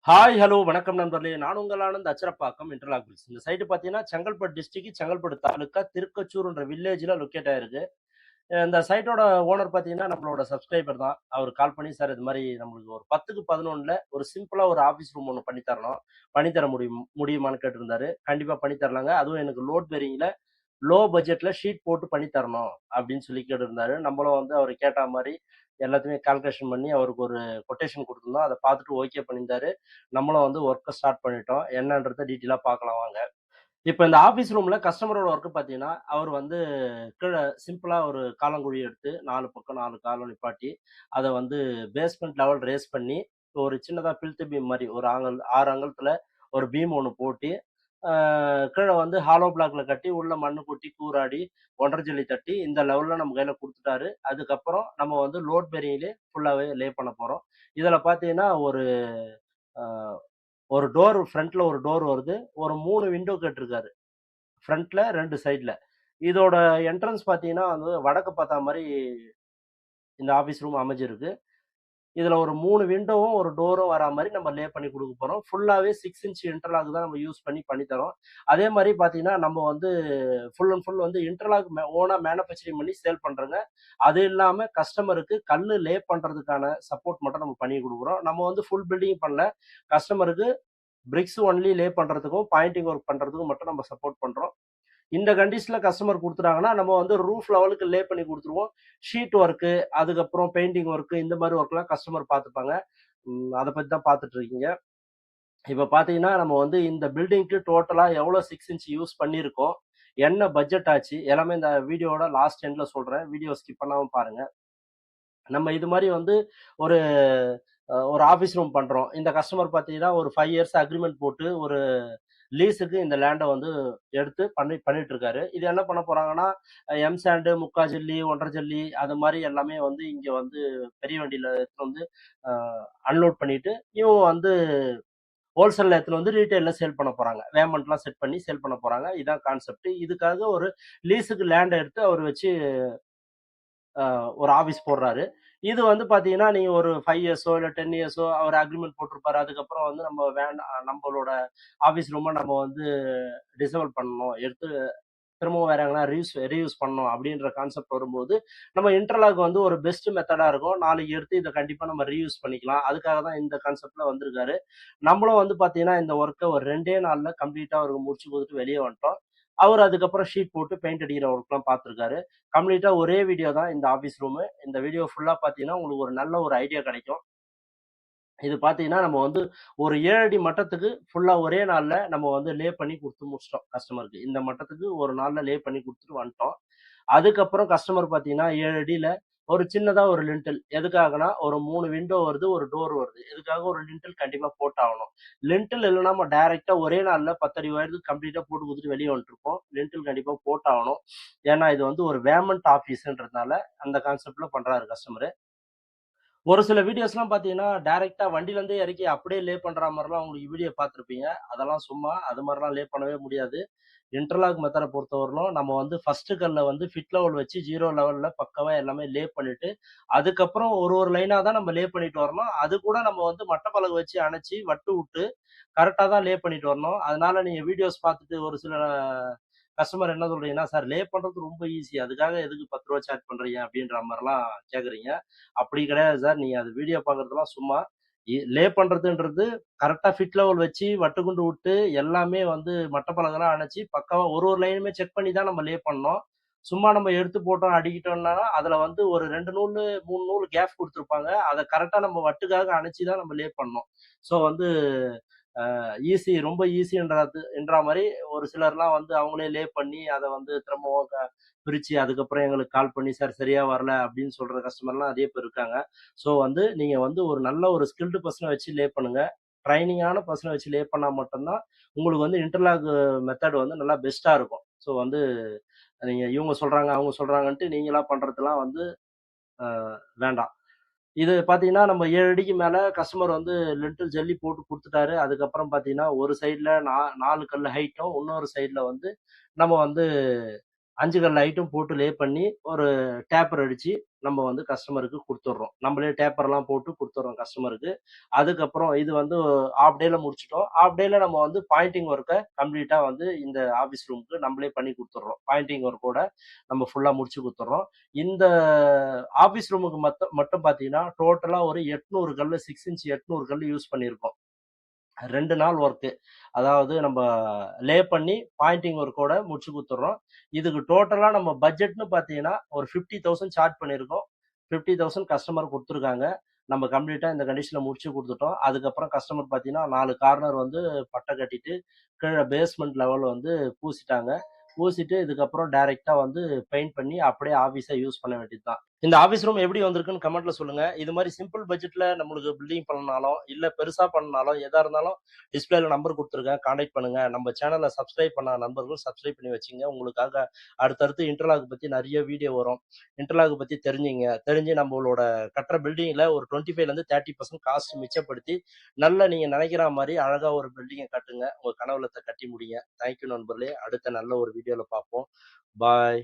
Hi, hello, வணக்கம் நண்பர்களே. நான் உங்கள் ஆனந்த் அச்சரப்பாக்கம் இன்டர்லாக் பில்ஸ். இந்த சைட் பார்த்தீங்கன்னா, செங்கல்பட்டு டிஸ்ட்ரிக்ட், செங்கல்பட்டு தாலுக்கா, திருக்கச்சூர்ன்ற வில்லேஜ்ல லொக்கேட் ஆயிருக்கு. இந்த சைட்டோட ஓனர் பார்த்தீங்கன்னா, நம்மளோட சப்ஸ்கிரைபர் தான். அவரு கால் பண்ணி, "சார் இது மாரி நம்மளுக்கு ஒரு 10க்கு 11ல ஒரு சிம்பிளா ஒரு ஆஃபீஸ் ரூம் ஒண்ணு பண்ணி தரணும். பண்ணி தர முடியுமான்னு கேட்டிருந்தாரு. கண்டிப்பா பண்ணி தரலாங்க. அதுவும் எனக்கு லோட் பேரிங்ல லோ பட்ஜெட்ல ஷீட் போட்டு பண்ணி தரணும் அப்படின்னு சொல்லி கேட்டிருந்தாரு. நம்மளும் வந்து அவரு கேட்டா மாரி எல்லாத்தையுமே கால்குலேஷன் பண்ணி அவருக்கு ஒரு கொட்டேஷன் குடுத்துருந்தோம். அத பார்த்துட்டு ஓகே பண்ணியிருந்தாரு. நம்மளும் வந்து ஒர்க்க ஸ்டார்ட் பண்ணிட்டோம். என்னன்றத டீட்டெயிலா பார்க்கலாம் வாங்க. இப்ப இந்த ஆஃபீஸ் ரூம்ல கஸ்டமரோட ஒர்க் பார்த்தீங்கன்னா, அவர் வந்து கீழ சிம்பிளா ஒரு காலங்குழி எடுத்து 4 பக்கம் 4 காலம் நிப்பாட்டி, அத வந்து பேஸ்மெண்ட் லெவல் ரேஸ் பண்ணி, ஒரு சின்னதா பில்ட் பீம் மாரி ஒரு 6 அங்குலத்துல ஒரு பீம் ஒண்ணு போட்டு, ஆ கீழ வந்து ஹாலோ பிளாக்ல கட்டி, உள்ள மண்ணு கொட்டி, கூராடி, 1 1/2 ஜல்லி தட்டி, இந்த லெவல்ல நம்ம கையில குடுத்துட்டாரு. அதுக்கப்புறம் நம்ம வந்து லோட் பேரிங்லயே ஃபுல்லாவே லே பண்ண போறோம். இதுல பார்த்தீங்கன்னா, அ ஒரு டோர் ஃப்ரண்ட்ல ஒரு டோர் வருது. ஒரு 3 விண்டோ கேட்டிருக்காரு. ஃப்ரண்ட்ல 2 சைட்ல. இதோட என்ட்ரன்ஸ் பார்த்தீங்கன்னா வந்து வடக்கு பார்த்தா மாரி இந்த ஆஃபீஸ் ரூம் அமைஞ்சிருக்கு. இதுல ஒரு 3 விண்டோவும், ஒரு டோரும் வரா மாரி நம்ம லே பண்ணி குடுக்க போறோம். ஃபுல்லாவே 6 இன்ச் இன்டர்லாக் தான் நம்ம யூஸ் பண்ணி தரோம். அதே மாரி பார்த்தீங்கன்னா, நம்ம வந்து ஃபுல் அண்ட் ஃபுல் வந்து இன்டர்லாக் ஓனா மேனுஃபேக்சரிங் பண்ணி சேல் பண்றோங்க. அது இல்லாம கஸ்டமருக்கு கல்லு லே பண்றதுக்கான சப்போர்ட் மட்டும் நம்ம பண்ணி குடுக்குறோம். நம்ம வந்து ஃபுல் பில்டிங் பண்ணல. கஸ்டமருக்கு பிரிக்ஸ் ஒன்லி லே பண்றதுக்கும், பாயிண்டிங் ஒர்க் பண்றதுக்கும் மட்டும் நம்ம சப்போர்ட் பண்றோம். இந்த கண்டிஷன்ல கஸ்டமர் குடுத்துட்டாங்கன்னா, நம்ம வந்து ரூஃப் லெவலுக்கு லே பண்ணி குடுத்துருவோம். ஷீட் ஒர்க்கு, அதுக்கப்புறம் பெயிண்டிங் ஒர்க்கு இந்த மாரி ஒர்க்லாம் கஸ்டமர் பார்த்துப்பாங்க. அத பத்தி தான் பார்த்துட்டு இருக்கீங்க. இப்ப பார்த்தீங்கன்னா, நம்ம வந்து இந்த பில்டிங்க்கு டோட்டலா எவ்வளோ 6 இன்ச் யூஸ் பண்ணியிருக்கோம், என்ன பட்ஜெட் ஆச்சு, எல்லாமே இந்த வீடியோவோட லாஸ்ட் எண்ட்ல சொல்றேன். வீடியோ ஸ்கிப் பண்ணாம பாருங்க. நம்ம இது மாரி வந்து ஒரு ஒரு ஆஃபீஸ் ரூம் பண்றோம். இந்த கஸ்டமர் பார்த்தீங்கன்னா, ஒரு 5 இயர்ஸ் அக்ரீமெண்ட் போட்டு ஒரு லீஸுக்கு இந்த லேண்ட வந்து எடுத்து பண்ணிட்டு இருக்காரு. இது என்ன பண்ண போறாங்கன்னா, எம் சாண்ட், முக்கா ஜல்லி, 1 1/2 ஜல்லி அது மாரி எல்லாமே வந்து இங்க வந்து பெரிய வண்டியில எடுத்துட்டு வந்து அ அன்லோட் பண்ணிட்டு, இவங்க வந்து ஹோல்சேல்ல எடுத்துட்டு வந்து ரீட்டெயில்ல சேல் பண்ண போறாங்க. பேமெண்ட்லாம் செட் பண்ணி சேல் பண்ண போறாங்க. இதான் கான்செப்ட். இதுக்காக ஒரு லீஸுக்கு லேண்ட் எடுத்து அவரு வச்சு ஒரு ஆஃபீஸ் போடுறாரு. இது வந்து பார்த்தீங்கன்னா, நீங்க ஒரு 5 இயர்ஸோ இல்ல 10 இயர்ஸோ அவர் அக்ரீமெண்ட் போட்டிருப்பாரு. அதுக்கப்புறம் வந்து நம்ம நம்மளோட ஆஃபீஸ் ரூம நம்ம வந்து டிசேபிள் பண்ணணும். எடுத்து திரும்பவும் வேற எங்கனா ரீயூஸ் பண்ணணும் அப்படின்ற கான்செப்ட் வரும்போது, நம்ம இன்டர்லாக் வந்து ஒரு பெஸ்ட் மெத்தடா இருக்கும். நாளைக்கு எடுத்து இத கண்டிப்பா நம்ம ரீயூஸ் பண்ணிக்கலாம். அதுக்காக தான் இந்த கான்செப்ட்ல வந்திருக்காரு. நம்மளும் வந்து பார்த்தீங்கன்னா, இந்த ஒர்க்க ஒரு 2டே நாள்ல கம்ப்ளீட்டா அவருக்கு முடிச்சு குடுத்துட்டு வெளிய வந்துட்டோம். அவரு அதுக்கப்புறம் ஷீட் போட்டு பெயிண்ட் அடிக்கிற ஒர்க்லாம் பார்த்துருக்காரு. கம்ப்ளீட்டா ஒரே வீடியோ தான் இந்த ஆஃபீஸ் ரூமு. இந்த வீடியோ ஃபுல்லா பார்த்தீங்கன்னா, உங்களுக்கு ஒரு நல்ல ஒரு ஐடியா கிடைக்கும். இது பார்த்தீங்கன்னா, நம்ம வந்து ஒரு 7 அடி மட்டத்துக்கு ஃபுல்லா ஒரே நாள்ல நம்ம வந்து லே பண்ணி குடுத்து முடிச்சுட்டோம் கஸ்டமருக்கு. இந்த மட்டத்துக்கு ஒரு நாள்ல லே பண்ணி குடுத்துட்டு வந்துட்டோம். அதுக்கப்புறம் கஸ்டமர் பார்த்தீங்கன்னா, 7 அடியில ஒரு சின்னதா ஒரு லிண்டல். எதுக்காகன்னா, ஒரு 3 விண்டோ வருது, ஒரு டோர் வருது. இதுக்காக ஒரு லிண்டல் கண்டிப்பா போட்டாகணும். லிண்டல் இல்லன்னா நம்ம டைரக்ட்டா ஒரே நாள்ல 10 அடி உயரத்துக்கு கம்ப்ளீட்டா போட்டு குடுத்துட்டு வெளிய வந்துட்டுருப்போம். லிண்டல் கண்டிப்பா போட்டாகணும். ஏன்னா, இது வந்து ஒரு கவர்ன்மென்ட் ஆஃபீஸ்ன்றதுனால அந்த கான்செப்ட்ல பண்றாரு கஸ்டமரு. ஒரு சில வீடியோஸ்லாம் பார்த்தீங்கன்னா, டைரக்ட்டா வண்டிலருந்தே இறக்கி அப்படியே லே பண்ற மாரிலாம் உங்களுக்கு வீடியோ பார்த்துருப்பீங்க. அதெல்லாம் சும்மா. அது மாரிலாம் லே பண்ணவே முடியாது. இன்டர்லாக் மெத்தட பொறுத்தவரையிலும் நம்ம வந்து ஃபர்ஸ்ட்டு கல்ல வந்து ஃபிட் லெவல் வச்சு 0 லெவல்ல பக்காவா எல்லாமே லே பண்ணிட்டு, அதுக்கப்புறம் ஒரு ஒரு லைனா தான் நம்ம லே பண்ணிட்டு வரணும். அது கூட நம்ம வந்து மட்டப்பலகை வச்சு அணைச்சு, வட்டு விட்டு கரெக்ட்டா தான் லே பண்ணிட்டு வரணும். அதனால நீங்க வீடியோஸ் பார்த்துட்டு ஒரு சில கஸ்டமர் என்ன சொல்றீங்கன்னா, "சார் லே பண்றது ரொம்ப ஈஸி. அதுக்காக எதுக்கு ரூ. 10 சார்ஜ் பண்றீங்க?" அப்படின்ற மாரிலாம் கேட்குறீங்க. அப்படி கிடையாது சார். நீங்க அது வீடியோ பார்க்கறதெல்லாம் சும்மா. லே பண்றதுன்றது கரெக்ட்டா ஃபிட் லெவல் வச்சு, வட்டுக்குண்டு விட்டு, எல்லாமே வந்து மட்ட பலகைலாம் அணைச்சு, பக்காவா ஒரு ஒரு லைனுமே செக் பண்ணி தான் நம்ம லே பண்ணோம். சும்மா நம்ம எடுத்து போட்டோம், அடிக்கிட்டோம்னா, அதுல வந்து ஒரு 2 நூலு, 3 நூல் கேப் குடுத்துருப்பாங்க. அத கரெக்ட்டா நம்ம வட்டுக்காக அணைச்சு தான் நம்ம லே பண்ணோம். ஸோ வந்து ஈஸி ரொம்ப ஈஸின்றா மாரி ஒரு சிலர்லாம் வந்து அவங்களே லே பண்ணி, அத வந்து திரும்பவும் பிரிச்சு, அதுக்கப்புறம் எங்களுக்கு கால் பண்ணி, "சார் சரியா வரல" அப்படின்னு சொல்ற கஸ்டமர்லாம் நெறைய பேர் இருக்காங்க. ஸோ வந்து நீங்க வந்து ஒரு நல்ல ஒரு ஸ்கில்டு பெர்சன வச்சு லே பண்ணுங்க. ட்ரெய்னிங்கான பெர்சன வச்சு லே பண்ணா மட்டும் தான், உங்களுக்கு வந்து இன்டர்லாக் மெத்தட் வந்து நல்லா பெஸ்ட்டா இருக்கும். ஸோ வந்து நீங்க இவங்க சொல்றாங்க, அவங்க சொல்றாங்கன்ட்டு நீங்களா பண்றதெல்லாம் வந்து அ வேண்டாம். இது பார்த்தீங்கன்னா, நம்ம 7 அடிக்கு மேல கஸ்டமர் வந்து லின்டல் ஜல்லி போட்டு குடுத்துட்டாரு. அதுக்கப்புறம் பார்த்தீங்கன்னா, ஒரு சைடுல 4 கல்லு ஹைட்டும், இன்னொரு சைடுல வந்து நம்ம வந்து 5 கல் லைட்டும் போட்டு லே பண்ணி ஒரு டேப்பர் அடிச்சு நம்ம வந்து கஸ்டமருக்கு குடுத்துடுறோம். நம்மளே டேப்பர்லாம் போட்டு குடுத்துடுறோம் கஸ்டமருக்கு. அதுக்கப்புறம் இது வந்து ஹாஃப் டேல முடிச்சுட்டோம். ஹாஃப் டேல நம்ம வந்து பாயிண்டிங் ஒர்க்க கம்ப்ளீட்டா வந்து இந்த ஆஃபீஸ் ரூமுக்கு நம்மளே பண்ணி குடுத்துடுறோம். பாயிண்டிங் ஒர்க்கோட நம்ம ஃபுல்லா முடிச்சு குடுத்துடுறோம். இந்த ஆஃபீஸ் ரூமுக்கு மட்டும் பார்த்தீங்கன்னா, டோட்டலா ஒரு 800 கல்லு 6 இன்ச் 800 கல்லு யூஸ் பண்ணியிருக்கோம். 2 நாள் ஒர்க்கு. அதாவது நம்ப லே பண்ணி பாயிண்டிங் ஒர்க்கோட முடிச்சு குடுத்துடுறோம். இதுக்கு டோட்டலா நம்ம பட்ஜெட்ன்னு பார்த்தீங்கன்னா, ஒரு 50,000 சார்ஜ் பண்ணியிருக்கோம். 50,000 கஸ்டமர் குடுத்துருக்காங்க. நம்ம கம்ப்ளீட்டா இந்த கண்டிஷன்ல முடிச்சு குடுத்துட்டோம். அதுக்கப்புறம் கஸ்டமர் பார்த்தீங்கன்னா, 4 கார்னர் வந்து பட்டை கட்டிட்டு, கீழ பேஸ்மெண்ட் லெவல் வந்து பூசிட்டாங்க. பூசிட்டு இதுக்கப்புறம் டைரக்ட்டா வந்து பெயிண்ட் பண்ணி அப்படியே ஆஃபீஸா யூஸ் பண்ண வேண்டியது தான். இந்த ஆஃபீஸ் ரூம் எப்படி வந்திருக்குன்னு கமெண்ட்ல சொல்லுங்க. இது மாரி சிம்பிள் பட்ஜெட்ல நம்மளுக்கு பில்டிங் பண்ணனாலும், இல்ல பெருசா பண்ணனாலும், எதா இருந்தாலும் டிஸ்ப்ளேல நம்பர் குடுத்துருக்கேன். கான்டாக்ட் பண்ணுங்க. நம்ம சேனல சப்ஸ்கிரைப் பண்ணாத நண்பர்கள் சப்ஸ்கிரைப் பண்ணி வச்சுக்கங்க. உங்களுக்காக அடுத்தடுத்து இன்டர்லாக் பத்தி நெறைய வீடியோ வரும். இன்டர்லாக் பத்தி தெரிஞ்சுங்க. தெரிஞ்சு நம்மளோட கட்டுற பில்டிங்ல ஒரு 25லேருந்து 30% காஸ்ட் மிச்சப்படுத்தி, நல்ல நீங்க நெனைக்கிற மாரி அழகா ஒரு பில்டிங்க கட்டுங்க. உங்க கனவுலத்த கட்டி முடிங்க. தேங்க் யூ நண்பர்களே. அடுத்த நல்ல ஒரு வீடியோல பார்ப்போம். பாய்.